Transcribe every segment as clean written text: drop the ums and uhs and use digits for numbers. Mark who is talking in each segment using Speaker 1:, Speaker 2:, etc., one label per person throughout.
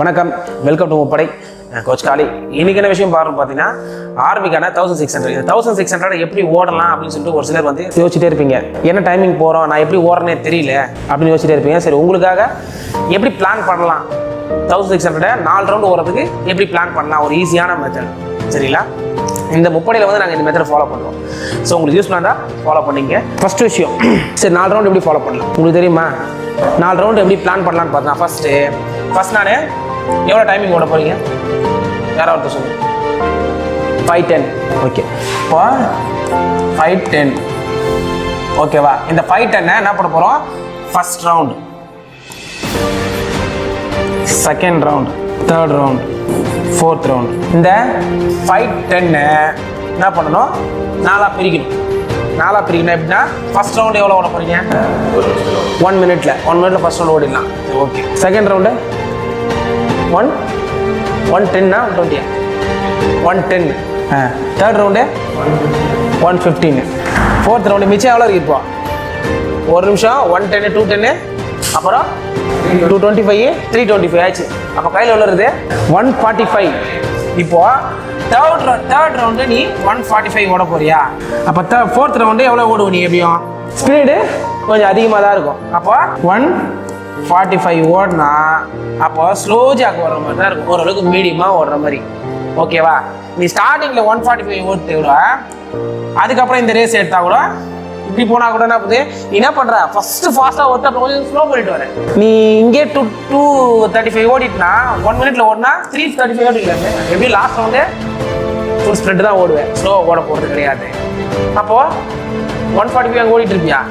Speaker 1: வணக்கம், welcome to முப்படை. Coach காளி. இன்னைக்கு என்ன விஷயம் பாருன்னு பார்த்தீங்கன்னா, ஆர்மிக்கான 1600 இந்த 1600 எப்படி ஓடலாம் அப்படின்னு சொல்லிட்டு ஒரு சிலர் வந்து யோசிச்சுட்டே இருப்பீங்க. என்ன டைமிங் போகிறோம், நான் எப்படி ஓடுறேனே தெரியல அப்படின்னு யோசிச்சுட்டே இருப்பீங்க. சரி, உங்களுக்காக எப்படி பிளான் பண்ணலாம், 1600 4 ரவுண்டு ஓடுறதுக்கு எப்படி பிளான் பண்ணலாம், ஒரு ஈஸியான மெத்தட். சரிங்களா? இந்த முப்படையில் வந்து நாங்கள் இந்த மெத்தடை ஃபாலோ பண்ணுறோம். ஸோ உங்களுக்கு யூஸ் பண்ணால் ஃபாலோ பண்ணிங்க. ஃபர்ஸ்ட் விஷயம், சரி 4 ரவுண்டு எப்படி ஃபாலோ பண்ணலாம் உங்களுக்கு தெரியுமா? 4 ரவுண்டு எப்படி பிளான் பண்ணலான்னு பார்த்தா, ஃபர்ஸ்ட் நான் எவ்வளோ டைமிங் ஓட போகிறீங்க யாராவது ஒருத்தர் சொல்லுங்கள். 5:10. ஓகே, இப்போ 5:10 ஓகேவா? இந்த 5:10 என்ன பண்ண போகிறோம்? First round, second round, third round, fourth round. இந்த 5:10 என்ன பண்ணணும்? 4 பிரிக்கணும். எப்படின்னா, ஃபர்ஸ்ட் ரவுண்டு எவ்வளோ ஓட போகிறீங்க? 1 மினிட்ல ஃபர்ஸ்ட் ரவுண்டு ஓடிடலாம். Okay, second round 110 20 110. Third round 115. Fourth round மிச்சம் எவ்வளோ இருக்கு? இப்போ ஒரு நிமிஷம் 110 210 அப்புறம் 225 325 ஆச்சு. அப்போ கையில் எவ்வளோ இருக்குது? 145. இப்போ தேர்ட் ரவுண்டு நீ 145 ஓட போறியா? அப்போ ஃபோர்த் ரவுண்டு எவ்வளோ ஓடுவோம் நீ? எப்படியும் ஸ்பீடு கொஞ்சம் அதிகமாக தான் இருக்கும். அப்போ 145 ஓடினா அப்போ ஸ்லோ ஜாக் ஓடுற மாதிரி தான் இருக்கும், ஓரளவுக்கு மீடியமாக ஓடுற மாதிரி. ஓகேவா? நீ ஸ்டார்டிங்கில் 145 ஓட்டு கூட, அதுக்கப்புறம் இந்த ரேஸ் எடுத்தா கூட இப்படி போனால் கூட என்ன பண்ணுது, நீ என்ன பண்ணுற, ஃபஸ்ட்டு ஃபாஸ்ட்டாக ஓட்டு அப்புறம் கொஞ்சம் ஸ்லோ பண்ணிட்டு வர. நீ இங்கே 235 ஓடிட்டுனா 1 மினிட்ல ஓடினா 335 ஓடிக்கலாமே. எப்படி லாஸ்ட் ரவுண்டு ஃபுல் ஸ்ப்ரெட் தான் ஓடுவேன், ஸ்லோ ஓட போகிறது கிடையாது. அப்போது 145 அங்கே ஓடிட்டு இருப்பியா?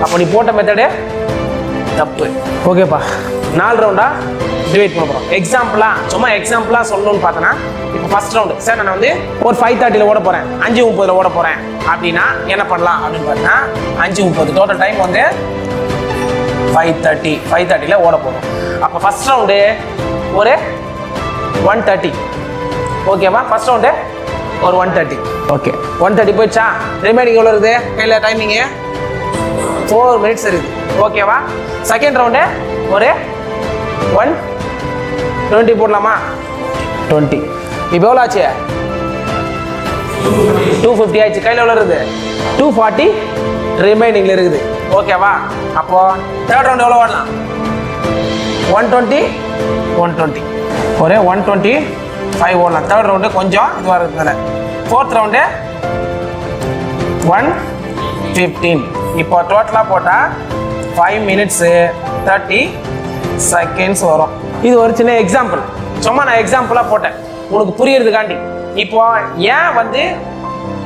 Speaker 1: அப்போ நீ போட்ட மெத்தடு தப்பு. ஓகேப்பா, 4 ரவுண்டா டிவைட் பண்ண போகிறோம். எக்ஸாம்பிளாக சொல்லணும்னு பார்த்தோன்னா, இப்போ ஃபர்ஸ்ட் ரவுண்டு சார் நான் வந்து ஒரு 5:30 ஓட போகிறேன், 5:30 ஓட போகிறேன் அப்படின்னா என்ன பண்ணலாம் அப்படின்னு பார்த்தீங்கன்னா, 5:30 டோட்டல் டைம் வந்து 5:30 ஓட போகிறோம். அப்போ ஃபர்ஸ்ட் ரவுண்டு ஒரு 130. ஓகேவா? ஃபர்ஸ்ட் ரவுண்டு ஒரு 130. ஓகே, 130 போயிடுச்சா? ரிமைனிங் எவ்வளோ இருக்குது கையில்? டைமிங்கு 4 மினிட்ஸ் இருக்குது. ஓகேவா? செகண்ட் ரவுண்டு ஒரு 120 போடலாமா? 20. இப்போ எவ்வளோ ஆச்சு? 250 ஆயிடுச்சு. கையில் எவ்வளோ இருக்குது? 240 ரிமைனிங்ல இருக்குது. ஓகேவா? அப்போ தேர்ட் ரவுண்டு எவ்வளோ ஓடலாம்? 120 ஒரு 125 ஓடலாம். தேர்ட் ரவுண்டு கொஞ்சம் இது வரதுனால. Fourth round 115. இப்போ டோட்டலாக போட்டால் 5 மினிட்ஸு 30 செகண்ட்ஸ் வரும். இது ஒரு சின்ன எக்ஸாம்பிள், சும்மா நான் எக்ஸாம்பிளாக போட்டேன் உனக்கு புரியறதுக்காண்டி. இப்போ ஏன் வந்து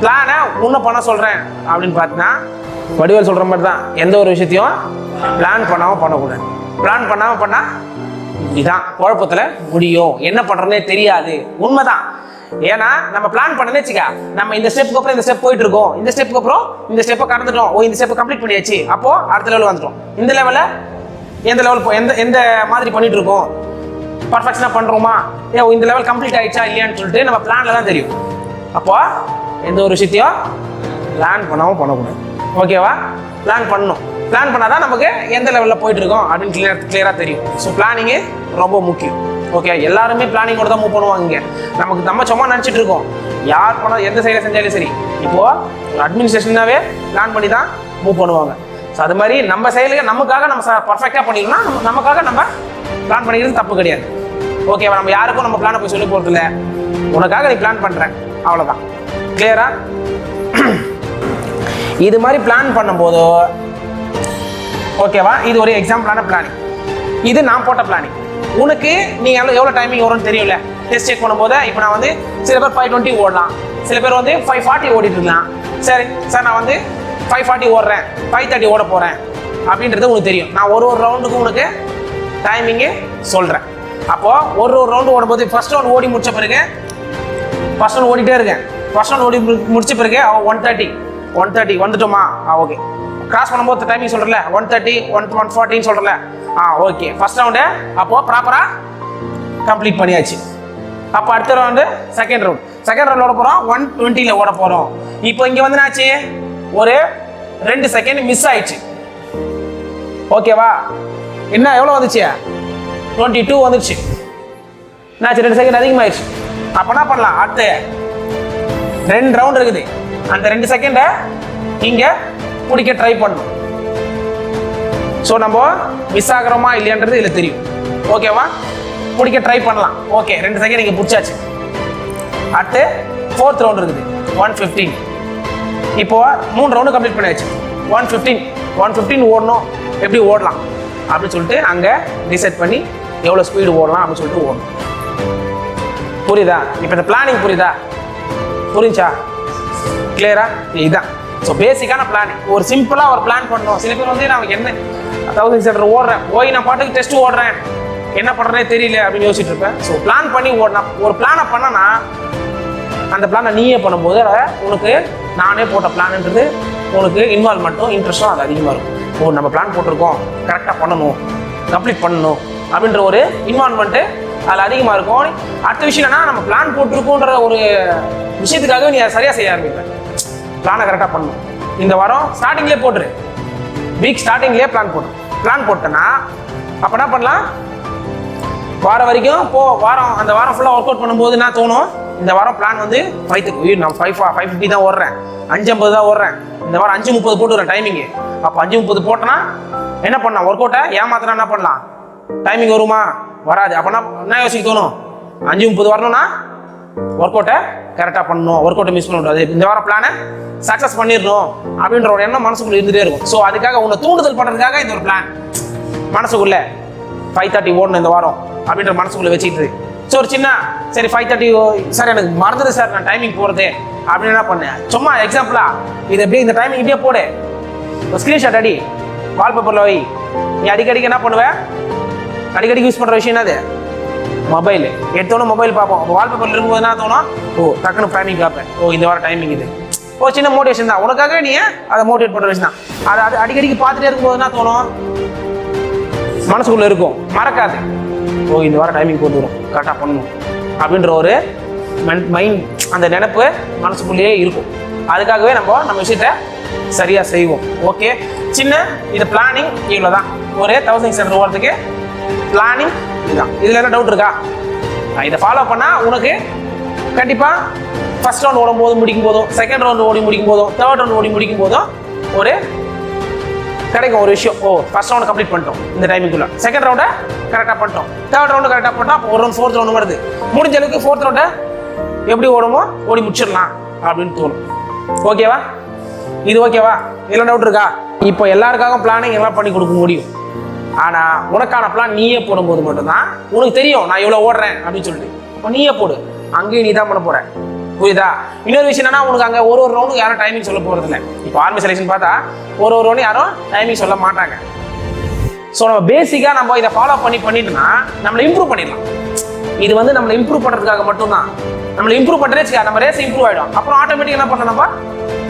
Speaker 1: பிளானை இன்னும் பண்ண சொல்கிறேன் அப்படின்னு பார்த்தீங்கன்னா, வடிவேல் சொல்கிற மாதிரி தான், எந்த ஒரு விஷயத்தையும் பிளான் பண்ணாமல் பண்ணக்கூடாது. பிளான் பண்ணாமல் பண்ணால் இதுதான் குழப்பத்தில் முடியும், என்ன பண்ணுறதுனே தெரியாது. உண்மைதான். ஏன்னா நம்ம பிளான் பண்ணனே வச்சுக்க, நம்ம இந்த ஸ்டெப்புக்கு அப்புறம் இந்த ஸ்டெப் போயிட்டு இருக்கோம், இந்த ஸ்டெப்புக்கு அப்புறம் இந்த ஸ்டெப்பை கடந்துட்டோம், இந்த ஸ்டெப்பை கம்ப்ளீட் பண்ணியாச்சு, அப்போ அடுத்த லெவல் வந்துட்டோம். இந்த லெவலில் எந்த லெவல் எந்த மாதிரி பண்ணிட்டு இருக்கோம், பர்ஃபெக்ஷனாக பண்ணுறோமா, இந்த லெவல் கம்ப்ளீட் ஆயிடுச்சா இல்லையான்னு சொல்லிட்டு நம்ம பிளான்ல தான் தெரியும். அப்போ எந்த ஒரு விஷயத்தையும் பிளான் பண்ணாமல் பண்ணக்கூடாது. ஓகேவா? பிளான் பண்ணணும். பிளான் பண்ணாதான் நமக்கு எந்த லெவலில் போயிட்டு இருக்கோம் அப்படின்னு கிளியராக தெரியும். ஸோ பிளானிங்கு ரொம்ப முக்கியம். ஓகே, எல்லாருமே பிளானிங்கோட தான் மூவ் பண்ணுவாங்க. நம்ம சும்மா நினச்சிட்டு இருக்கோம், யார் பண்ணால் எந்த சைடில் செஞ்சாலும் சரி. இப்போது அட்மினிஸ்ட்ரேஷனாகவே பிளான் பண்ணி தான் மூவ் பண்ணுவாங்க. ஸோ அது மாதிரி நம்ம செயலுக்கு நமக்காக நம்ம பர்ஃபெக்டாக பண்ணிக்கணும்னா நமக்காக நம்ம பிளான் பண்ணிக்கிறது தப்பு கிடையாது. ஓகேவா? நம்ம யாருக்கும் நம்ம பிளானை போய் சொல்லி போகிறது இல்லை, உனக்காக நீ பிளான் பண்ணுறேன், அவ்வளோதான். கிளியரா? இது மாதிரி பிளான் பண்ணும்போது ஓகேவா, இது ஒரு எக்ஸாம்பிளான பிளானிங். இது நான் போட்ட பிளானிங். உனக்கு நீ எவ்வளோ டைமிங் வரும்னு தெரியல. டெஸ்ட் செக் பண்ணும்போது இப்போ நான் வந்து சில பேர் 5:20 ஓடலாம், சில பேர் வந்து 5:40 ஓடிட்டு இருக்கலாம். சரி சார், நான் வந்து 5:40 ஓடுறேன், 5:30 ஓட போகிறேன் அப்படின்றது உனக்கு தெரியும். நான் ஒரு ரவுண்டுக்கு உனக்கு டைமிங்கு சொல்கிறேன். அப்போது ஒரு ரவுண்டு ஓடும்போது ஃபர்ஸ்ட் ரவுண்ட் ஓடி முடிச்ச பிறகு ஃபர்ஸ்ட் ரவுண்ட் ஓடிட்டே இருக்கேன். ஃபர்ஸ்ட் ரவுண்ட் ஓடி முடிச்ச பிறகு 130 வந்துட்டோமா? ஓகே. கிராஸ் பண்ணும்போது டைமிங் சொல்கிறல 130 140 சொல்கிறல. ஓகே, ஃபர்ஸ்ட் ரவுண்டு அப்போது ப்ராப்பராக கம்ப்ளீட் பண்ணியாச்சு. அப்போ அடுத்த ரவுண்டு செகண்ட் ரவுண்ட் ஓட போகிறோம், 120 ஓட போகிறோம். இப்போ இங்கே வந்து என்னாச்சு, ஒரு 2 செகண்ட் மிஸ் ஆயிடுச்சு. ஓகேவா? என்ன எவ்வளோ வந்துச்சு? 22 வந்துச்சு. நான் 2 செகண்ட் அதிகமாயிடுச்சு. அப்போ என்ன பண்ணலாம், அடுத்த 2 ரவுண்ட் இருக்குது, அந்த 2 செகண்டை இங்கே பிடிக்க ட்ரை பண்ணணும். ஸோ நம்ம மிஸ் ஆகிறோமா இல்லையான்றது இதில் தெரியும். ஓகேவா, பிடிக்க ட்ரை பண்ணலாம். ஓகே, 2 செகண்ட் இங்கே பிடிச்சாச்சு. அடுத்து 4th ரவுண்ட் இருக்குது 115. இப்போ 3 ரவுண்டு கம்ப்ளீட் பண்ணியாச்சு. 115 ஓடணும், எப்படி ஓடலாம் அப்படின்னு சொல்லிட்டு அங்கே டிசைட் பண்ணி எவ்வளோ ஸ்பீடு ஓடலாம் அப்படின்னு சொல்லிட்டு ஓடணும். புரியுதா? இப்போ இந்த பிளானிங் புரிஞ்சா கிளியரா? இதுதான் ஸோ பேசிக்கான பிளானிங். ஒரு சிம்பிளாக ஒரு பிளான் பண்ணணும். சில பேர் வந்து நமக்கு என்ன 1000 மீட்டர் ஓடுறேன், போய் நான் பாட்டுக்கு டெஸ்ட் ஓடுறேன், என்ன பண்ணுறதே தெரியல அப்படின்னு யோசிச்சுட்டு இருப்பேன். ஸோ பிளான் பண்ணி ஓடனா, ஒரு பிளானை பண்ணனா அந்த பிளானை நீயே பண்ணும்போது உனக்கு நானே போட்ட பிளான்ன்றது உனக்கு இன்வால்மெண்ட்டும் இன்ட்ரெஸ்ட்டும் அது அதிகமாக இருக்கும். ஓ, நம்ம பிளான் போட்டிருக்கோம், கரெக்டாக பண்ணணும், கம்ப்ளீட் பண்ணணும் அப்படின்ற ஒரு இன்வால்மெண்ட்டு அதில் அதிகமாக இருக்கும். அடுத்த விஷயம் என்னன்னா, நம்ம பிளான் போட்டிருக்கோன்ற ஒரு விஷயத்துக்காக நீ அதை சரியாக செய்ய ஆரம்பிப்பேன். பிளானை கரெக்டாக பண்ணணும். இந்த வாரம் ஸ்டார்டிங்லேயே போட்டுரு, வீக் ஸ்டார்டிங்லேயே பிளான் போட்டேன்னா அப்போ என்ன பண்ணலாம், வாரம் வரைக்கும் அந்த வாரம் ஃபுல்லாக ஒர்க் அவுட் பண்ணும்போது என்ன தோணும், இந்த வாரம் பிளான் வந்து 5 நான் 550 தான் ஓடுறேன், 550 தான் ஓடுறேன், இந்த வாரம் 5:30 போட்டுக்கிறேன் டைமிங்கு. அப்போ 5:30 போட்டேன்னா என்ன பண்ணலாம், ஒர்க் அவுட்டை ஏமாத்தினா என்ன பண்ணலாம், டைமிங் வருமா, வராது. அப்போனா என்ன யோசிக்க தோணும், 5:30 வரணும்னா ஒர்க் அவுட்டை கரெக்டாக பண்ணணும், ஒர்க் அவுட்டை மிஸ் பண்ணக்கூடாது, இந்த வாரம் பிளானை சக்ஸஸ் பண்ணிடணும் அப்படின்ற ஒரு எண்ணம் மனசுக்குள்ள இருந்துகிட்டே இருக்கும். ஸோ அதுக்காக உன்னை தூண்டுதல் பண்ணுறதுக்காக இந்த ஒரு பிளான் மனசுக்குள்ள 5:30 ஓடணும் இந்த வாரம் அப்படின்ற மனசுக்குள்ள வச்சுக்கிட்டு. ஸோ ஒரு சின்ன சரி 5:30 சார் எனக்கு மறந்துடு சார் நான் டைமிங் போகிறது அப்படின்னு என்ன பண்ணேன், சும்மா எக்ஸாம்பிளா இது எப்படி இந்த டைமிங் இப்படியே போடு, ஒரு ஸ்க்ரீன்ஷாட் அடி, வால்பேப்பரில் வை. நீ அடிக்கடிக்கு என்ன பண்ணுவேன், அடிக்கடி யூஸ் பண்ணுற விஷயம் என்னது, மொபைல் எடுத்தோன்னே மொபைல் பார்ப்போம். வால்பேப்பரில் இருக்கும்போது என்ன தோணும், ஓ டக்குன்னு டைமிங் பார்ப்பேன், ஓ இந்த வாரம் டைமிங் இது. ஓ சின்ன மோட்டிவேஷன் தான், உனக்காக நீ அதை மோட்டிவேட் பண்ணுற விஷயம் தான். அது அடிக்கடிக்கு பார்த்துட்டே இருக்கும்போது என்ன தோணும், மனசுக்குள்ளே இருக்கும், மறக்காது. ஓ இந்த வாரம் டைமிங் போட்டு வரும், கரெக்டாக பண்ணணும் அப்படின்ற ஒரு மைண்ட், அந்த நினைப்பு மனசுக்குள்ளேயே இருக்கும். அதுக்காகவே நம்ம விஷயத்த சரியாக செய்வோம். ஓகே, சின்ன இது பிளானிங் இவ்வளோ தான். ஒரு 1000 மீட்டர் ஓடுறதுக்கு பிளானிங் இதுதான். இதில் என்ன டவுட் இருக்கா? இதை ஃபாலோ பண்ணால் உனக்கு கண்டிப்பாக ஃபர்ஸ்ட் ரவுண்ட் ஓடும் போதும் முடிக்கும் போதும், செகண்ட் ரவுண்ட் ஓடி முடிக்கும் போதும், தேர்ட் ரவுண்ட் ஓடி முடிக்கும் போதும் ஒரு கிடைக்கும் ஒரு விஷயம். ஓ ஃபர்ஸ்ட் ரவுண்ட் கம்ப்ளீட் பண்ணிட்டோம் இந்த டைமிங்குள்ள, செகண்ட் ரவுண்டை கரெக்டாக பண்ணிட்டோம், தேர்ட் ரவுண்டு கரெக்டாக பண்ணிட்டோம், அப்போ ஒரு ரவுண்ட் 4th ரவுண்டு வருது, முடிஞ்ச அளவுக்கு 4th ரவுண்டை எப்படி ஓடுமோ ஓடி முடிச்சிடலாம் அப்படின்னு தோணும். ஓகேவா? இது ஓகேவா? இதெல்லாம் டவுட் இருக்கா? இப்போ எல்லாருக்காகவும் பிளானிங் எல்லாம் பண்ணி கொடுக்க முடியும். ஆனால் உனக்கான பிளான் நீயே போடும்போது மட்டும்தான் உனக்கு தெரியும் நான் இவ்வளோ ஓடுறேன் அப்படின்னு சொல்லிட்டு. அப்போ நீயே போடு, அங்கேயும் நீ தான் பண்ண போற. புரியுதா? இன்னொரு விஷயம் என்னன்னா, உனக்கு அங்கே ஒரு ரவுண்டுக்கு யாரும் டைமிங் சொல்ல போகிறது இல்லை. இப்போ ஆர்மி செலெக்ஷன் பார்த்தா ஒரு ரவுண்டு யாரும் டைமிங் சொல்ல மாட்டாங்க. ஸோ நம்ம பேசிக்காக நம்ம இதை ஃபாலோ பண்ணிட்டுனா நம்மளை இம்ப்ரூவ் பண்ணிடலாம். இது வந்து நம்மளை இம்ப்ரூவ் பண்ணுறதுக்காக மட்டும்தான். நம்மளை இம்ப்ரூவ் பண்ணுறதுக்கு நம்ம ரேஸ் இம்ப்ரூவ் ஆகிடும். அப்புறம் ஆட்டோமேட்டிக் என்ன பண்ணலாம், நம்ம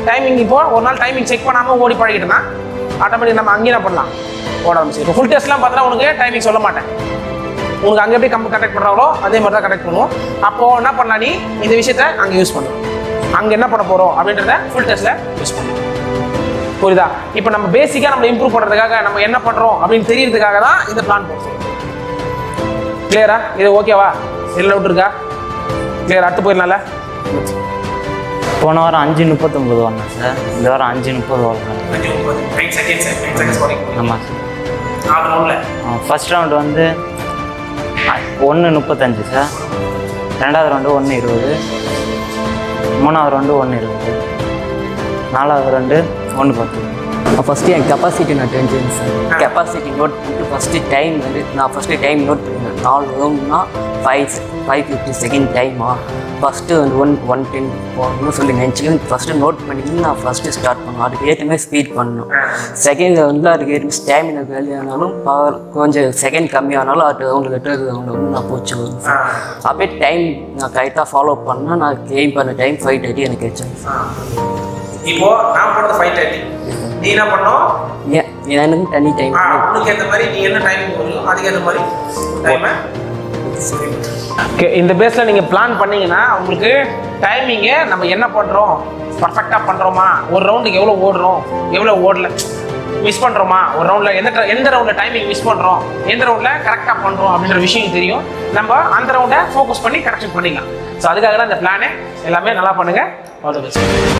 Speaker 1: டைமிங் இப்போ ஒரு நாள் டைமிங் செக் பண்ணாமல் ஓடி பழகிட்டோம்னா ஆட்டோமேட்டிக் நம்ம அங்கேயே என்ன பண்ணலாம், ஓட ஆரம்பிச்சு. இப்போ ஃபுல் டெஸ்ட்லாம் பார்த்தா உனக்கு டைமிங் சொல்ல மாட்டேன். உனக்கு அங்கே எப்படி கண்டக்ட் பண்ணுறாங்களோ அதே மாதிரி தான் கண்டக்ட் பண்ணுவோம். அப்போது என்ன பண்ணலாம், நீ இந்த விஷயத்த அங்கே யூஸ் பண்ணுவோம். அங்கே என்ன பண்ண போகிறோம் அப்படின்றத ஃபுல் டெஸ்ட்டில் யூஸ் பண்ணுவோம். புரியுதா? இப்போ நம்ம பேசிக்காக நம்ம இம்ப்ரூவ் பண்ணுறதுக்காக நம்ம என்ன பண்ணுறோம் அப்படின்னு தெரியறதுக்காக தான் இந்த பிளான் போடுறோம். கிளியரா? இது ஓகேவா? இல்லை டவுட் இருக்கா? கிளியர்? அடுத்து போயிடலாம்ல.
Speaker 2: போன வாரம் 5:39 வரணும் சார், இந்த வாரம் 5:30 வரணும். ஆமாம் சார். ஃபர்ஸ்ட் ரவுண்டு வந்து 1:35 சார், ரெண்டாவது ரவுண்டு 1:20, மூணாவது ரவுண்டு 1:20, நாலாவது ரவுண்டு 1:10.
Speaker 3: ஃபஸ்ட்டு என் கெப்பாசிட்டி நான் தெரிஞ்சுக்கேன் சார். கெப்பாசிட்டி நோட் பண்ணிட்டு ஃபஸ்ட்டு டைம் வந்து நான் ஃபஸ்ட்டு டைம் நோட் பண்ணிடுவேன். 4 ரவுண்ட்னா 550 செகண்ட் டைமா, ஃபஸ்ட்டு வந்து 110 போகணும்னு சொல்லி நினச்சிக்கணும். ஃபஸ்ட்டு நோட் பண்ணிக்கிட்டு நான் ஃபஸ்ட்டு ஸ்டார்ட் பண்ணணும். அதுக்கு ஏற்ற மாதிரி ஸ்பீட் பண்ணணும். செகண்ட் வந்து அதுக்கு ஏற்ற ஸ்டாமினா வேலையானாலும் பவர் கொஞ்சம் செகண்ட் கம்மியானாலும் அது அவங்களுக்கு அவங்க வந்து நான் போச்சு வரும். அப்படியே டைம் நான் கரெக்டாக ஃபாலோ பண்ணால் நான் கெயின் பண்ண டைம் 5:30 எனக்கு வச்சேன்.
Speaker 1: இப்போ நான் போடுறது 5:30, நீ என்ன பண்ணோம்,
Speaker 3: எனக்கு தனி டைம்
Speaker 1: உனக்கு ஏற்ற மாதிரி நீ என்ன டைமிங் போடுறோம் அதுக்கு ஏற்ற மாதிரி டைமை. ஓகே, இந்த பேஸில் நீங்கள் பிளான் பண்ணீங்கன்னா உங்களுக்கு டைமிங்கை நம்ம என்ன பண்ணுறோம் பர்ஃபெக்டாக பண்ணுறோமா, ஒரு ரவுண்டுக்கு எவ்வளோ ஓடுறோம், எவ்வளோ ஓடல, மிஸ் பண்ணுறோமா, ஒரு ரவுண்டில் எந்த ரவுண்டில் டைமிங் மிஸ் பண்ணுறோம், எந்த ரவுண்டில் கரெக்டாக பண்ணுறோம் அப்படின்ற விஷயம் தெரியும். நம்ம அந்த ரவுண்டை ஃபோக்கஸ் பண்ணி கரெக்ஷன் பண்ணிக்கலாம். ஸோ அதுக்காக தான் இந்த பிளானு. எல்லாமே நல்லா பண்ணுங்கள். All the best.